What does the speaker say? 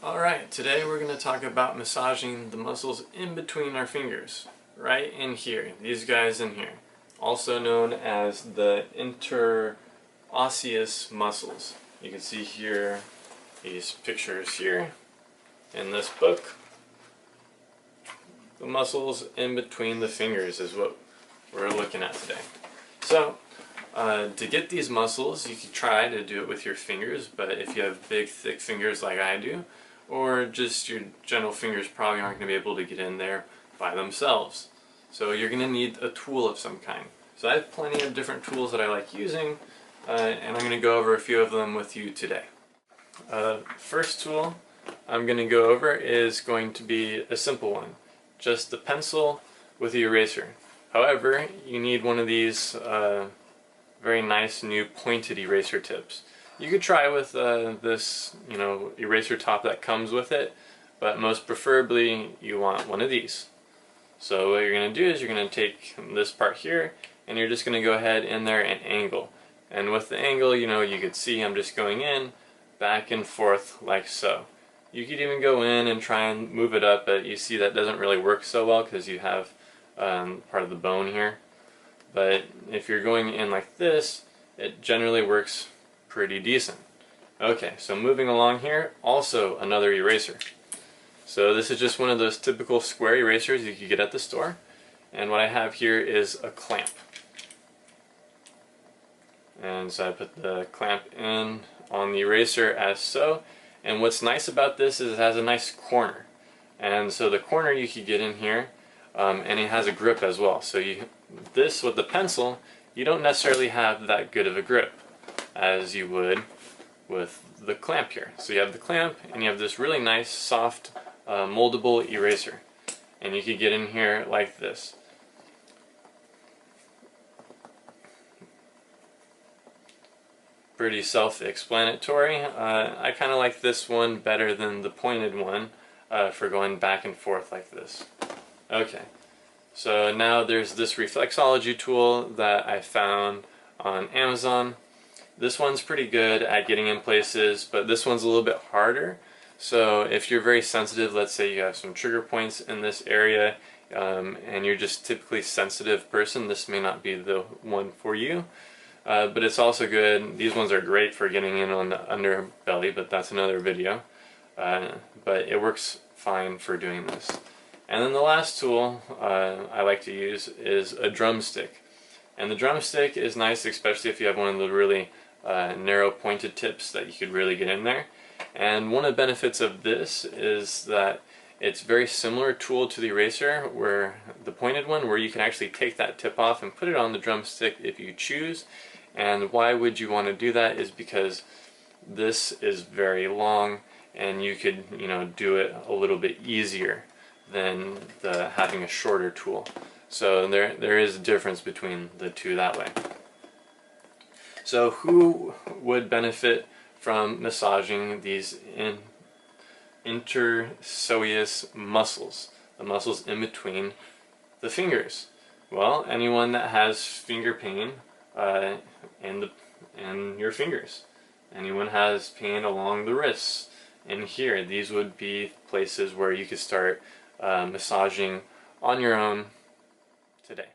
Alright, today we're going to talk about massaging the muscles in between our fingers, right in here, these guys in here, also known as the interosseous muscles. You can see here these pictures here in this book. The muscles in between the fingers is what we're looking at today. So, to get these muscles, you can try to do it with your fingers, but if you have big, thick fingers like I do, or just your general fingers probably aren't going to be able to get in there by themselves. So you're going to need a tool of some kind. So I have plenty of different tools that I like using, and I'm going to go over a few of them with you today. First tool I'm going to go over is going to be a simple one. Just the pencil with the eraser. However, you need one of these very nice new pointed eraser tips. You could try with this, eraser top that comes with it, but most preferably you want one of these. So what you're going to do is you're going to take this part here, and you're just going to go ahead in there and angle. And with the angle, you could see I'm just going in, back and forth like so. You could even go in and try and move it up, but you see that doesn't really work so well because you have part of the bone here. But if you're going in like this, it generally works pretty decent. Okay, so moving along here, also another eraser. So this is just one of those typical square erasers you could get at the store. And what I have here is a clamp. And so I put the clamp in on the eraser as so. And what's nice about this is it has a nice corner. And so the corner you could get in here, and it has a grip as well. So this with the pencil, you don't necessarily have that good of a grip as you would with the clamp here. So you have the clamp and you have this really nice soft moldable eraser, and you could get in here like this. Pretty self-explanatory. I kind of like this one better than the pointed one for going back and forth like this. Okay, so now there's this reflexology tool that I found on Amazon. This one's pretty good at getting in places, but this one's a little bit harder. So if you're very sensitive, let's say you have some trigger points in this area, and you're just typically sensitive person, this may not be the one for you. But it's also good. These ones are great for getting in on the underbelly, but that's another video. But it works fine for doing this. And then the last tool I like to use is a drumstick. And the drumstick is nice, especially if you have one of the really narrow pointed tips that you could really get in there. And one of the benefits of this is that it's very similar tool to the eraser, where the pointed one, where you can actually take that tip off and put it on the drumstick if you choose. And why would you want to do that is because this is very long, and you could do it a little bit easier than having a shorter tool. So there is a difference between the two that way. So who would benefit from massaging these interosseous muscles, the muscles in between the fingers? Well, anyone that has finger pain in your fingers. Anyone has pain along the wrists. In here, these would be places where you could start massaging on your own today.